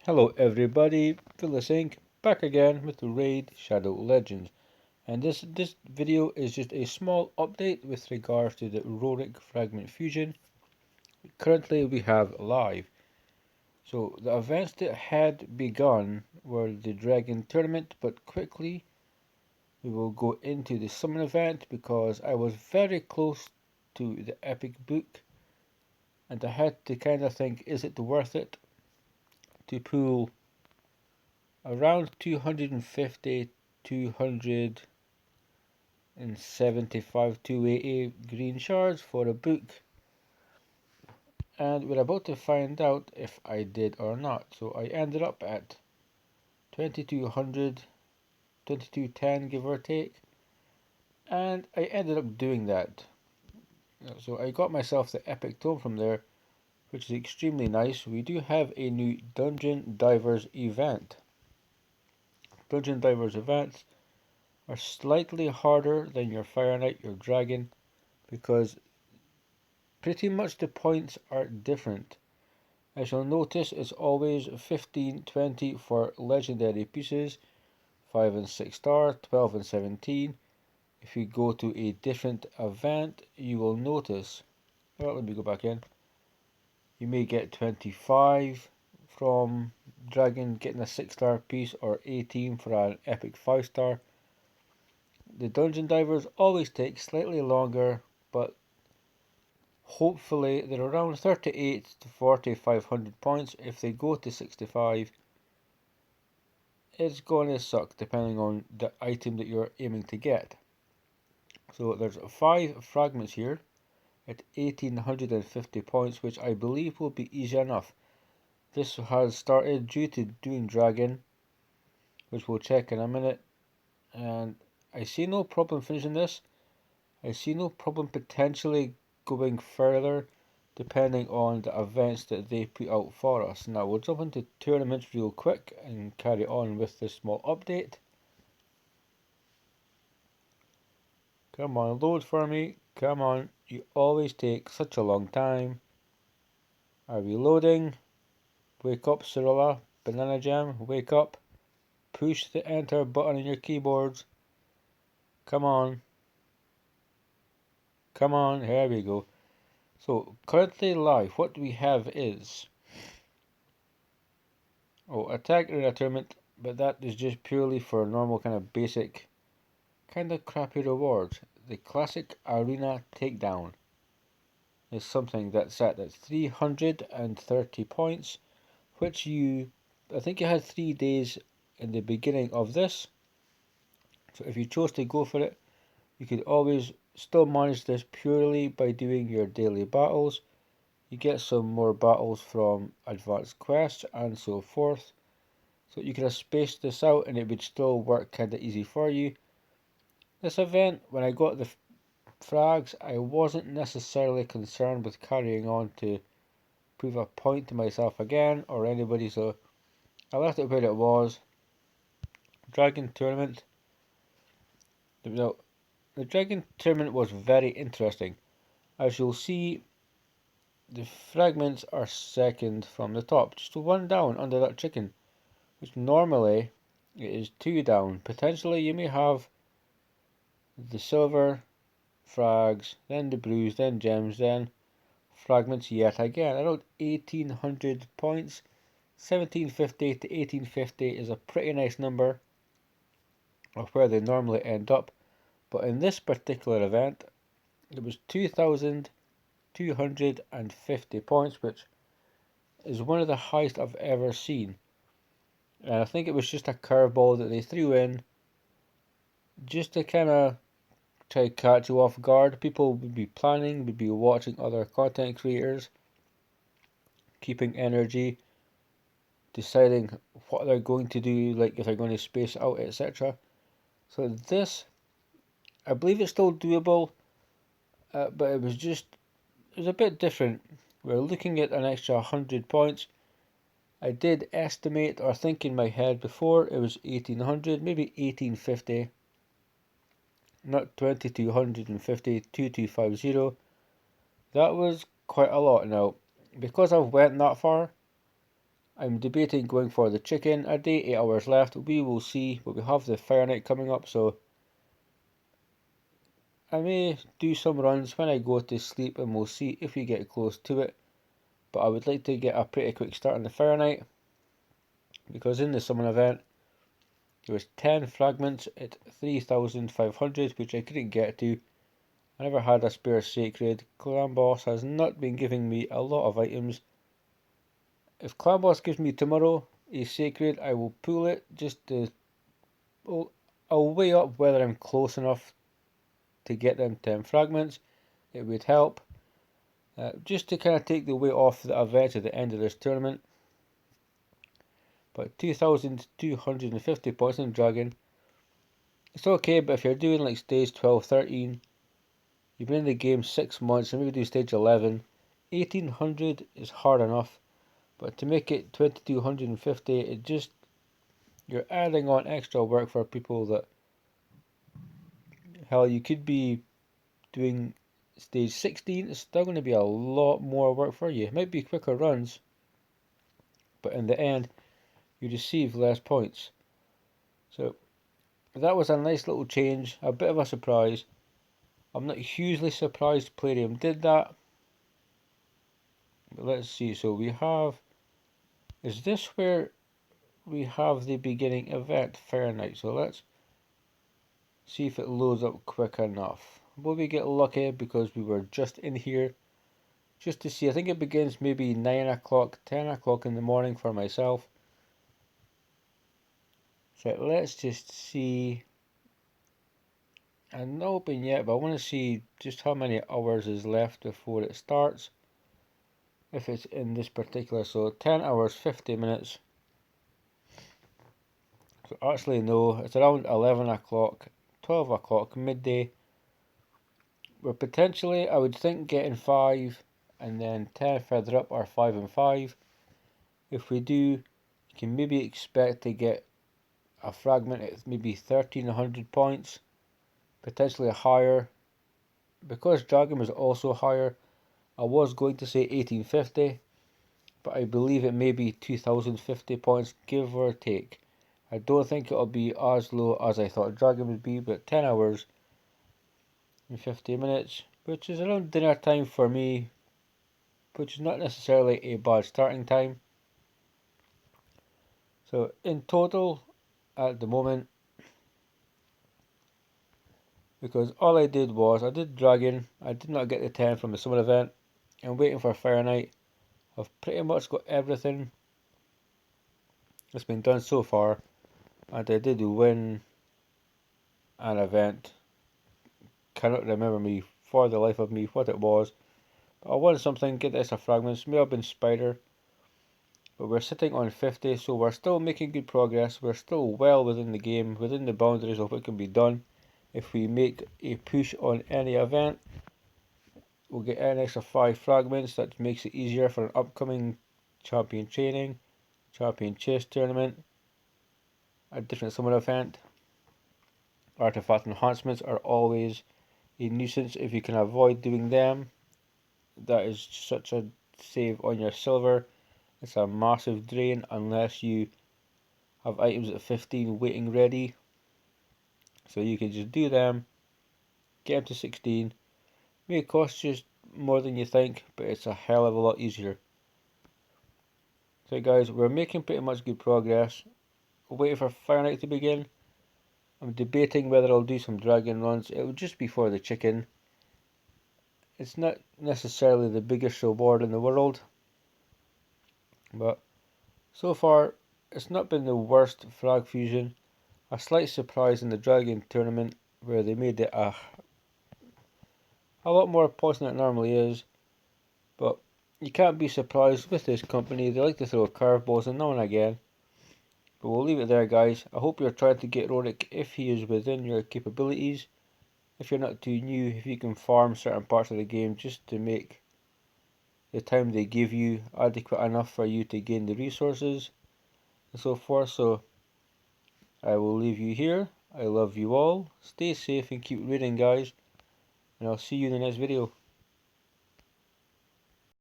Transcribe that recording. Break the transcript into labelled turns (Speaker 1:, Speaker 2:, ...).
Speaker 1: Hello everybody, Vilisink back again with the Raid Shadow Legends, and this video is just a small update with regards to the Roric Fragment Fusion currently we have live. So the events that had begun were the Dragon Tournament, but quickly we will go into the Summon event because I was very close to the Epic Book and I had to kind of think, is it worth it to pull around 250, 275, 280 green shards for a book, and we're about to find out if I did or not. So I ended up at 2200, 2210 give or take, and I ended up doing that. So I got myself the epic tome from there, which is extremely nice. We do have a new Dungeon Divers event. Dungeon Divers events are slightly harder than your Fire Knight, your Dragon, because pretty much the points are different. As you'll notice, it's always 15, 20 for legendary pieces, 5 and 6 star, 12 and 17. If you go to a different event, you will notice, well, let me go back in, you may get 25 from Dragon getting a 6 star piece, or 18 for an epic 5 star. The Dungeon Divers always take slightly longer, but hopefully they're around 38 to 4500 points. If they go to 65, it's going to suck depending on the item that you're aiming to get. So there's 5 fragments here at 1850 points, which I believe will be easy enough. This has started due to doing Dragon, which we'll check in a minute, and I see no problem finishing this. I see no problem potentially going further depending on the events that they put out for us. Now we'll jump into tournaments real quick and carry on with this small update. Come on, load for me. Come on, you always take such a long time. Are we loading? Wake up, Cirilla. Banana Jam, wake up. Push the enter button on your keyboards. Come on. Come on, here we go. So, currently live, what we have is attack arena tournament, but that is just purely for normal kind of basic, kind of crappy rewards. The classic arena takedown is something that's set at 330 points, which I think you had 3 days in the beginning of this. So if you chose to go for it, you could always still manage this purely by doing your daily battles. You get some more battles from advanced quests and so forth. So you could have spaced this out and it would still work kinda easy for you. This event, when I got the frags, I wasn't necessarily concerned with carrying on to prove a point to myself again or anybody, so I left it where it was. Dragon Tournament. Now, the Dragon Tournament was very interesting. As you'll see, the fragments are second from the top, just one down under that chicken, which normally it is 2 down. Potentially you may have the silver, frags, then the blues, then gems, then fragments yet again. Around 1800 points, 1750 to 1850 is a pretty nice number of where they normally end up. But in this particular event, it was 2250 points, which is one of the highest I've ever seen. And I think it was just a curveball that they threw in just to kind of try to catch you off guard. People would be planning, would be watching other content creators, keeping energy, deciding what they're going to do, like if they're going to space out, etc. So this, I believe it's still doable, but it was a bit different. We're looking at an extra 100 points. I did estimate or think in my head before it was 1800, maybe 1850, not 2250, 2250. That was quite a lot. Now, because I've went that far, I'm debating going for the chicken. A day, 8 hours left. We will see, but we have the Fire Night coming up, so I may do some runs when I go to sleep and we'll see if we get close to it. But I would like to get a pretty quick start on the Fire Night, because in the summon event there was 10 fragments at 3,500, which I couldn't get to. I never had a spare sacred. Clan Boss has not been giving me a lot of items. If Clan Boss gives me tomorrow a sacred, I will pull it just to... I'll weigh up whether I'm close enough to get them 10 fragments. It would help. Just to kind of take the weight off the event at the end of this tournament. But 2,250 points in Dragon. It's okay, but if you're doing like stage 12, 13, you've been in the game 6 months and maybe do stage 11, 1,800 is hard enough. But to make it 2,250, it just, you're adding on extra work for people that, hell, you could be doing stage 16, it's still going to be a lot more work for you. It might be quicker runs, but in the end, you receive less points. So that was a nice little change, a bit of a surprise. I'm not hugely surprised Plarium did that. But let's see, so we have, is this where we have the beginning event, Fair Night? So let's see if it loads up quick enough. Will we get lucky because we were just in here just to see? I think it begins maybe 9 o'clock, 10 o'clock in the morning for myself. So let's just see. I'm not open yet, but I want to see just how many hours is left before it starts. If it's in this particular, so 10 hours, 50 minutes. So actually no, it's around 11 o'clock, 12 o'clock, midday. We're potentially, I would think, getting 5 and then 10 further up are 5 and 5. If we do, you can maybe expect to get a fragment at maybe 1,300 points, potentially higher. Because Dragon was also higher, I was going to say 1,850, but I believe it may be 2,050 points, give or take. I don't think it'll be as low as I thought Dragon would be, but 10 hours and 50 minutes, which is around dinner time for me, which is not necessarily a bad starting time. So in total, at the moment, because all I did was, I did Dragon, I did not get the 10 from the summer event, I'm waiting for Fire Night. I've pretty much got everything that's been done so far, and I did win an event. Cannot remember me for the life of me what it was, but I won something, get this of fragments, may have been Spider, but we're sitting on 50, so we're still making good progress. We're still well within the game, within the boundaries of what can be done. If we make a push on any event, we'll get an extra 5 fragments. That makes it easier for an upcoming champion training, champion chase tournament, a different summon event. Artifact enhancements are always a nuisance if you can avoid doing them. That is such a save on your silver. It's a massive drain unless you have items at 15 waiting ready. So you can just do them, get them to 16. May cost you more than you think, but it's a hell of a lot easier. So guys, we're making pretty much good progress. We're waiting for Fire Night to begin. I'm debating whether I'll do some dragon runs. It will just be for the chicken. It's not necessarily the biggest reward in the world, but so far it's not been the worst Frag Fusion. A slight surprise in the Dragon tournament where they made it a lot more points than it normally is, but you can't be surprised with this company. They like to throw curveballs in now and again. But we'll leave it there, guys. I hope you're trying to get Roric if he is within your capabilities. If you're not too new, if you can farm certain parts of the game just to make the time they give you adequate enough for you to gain the resources and so forth. So I will leave you here. I love you all. Stay safe and keep reading, guys. And I'll see you in the next video.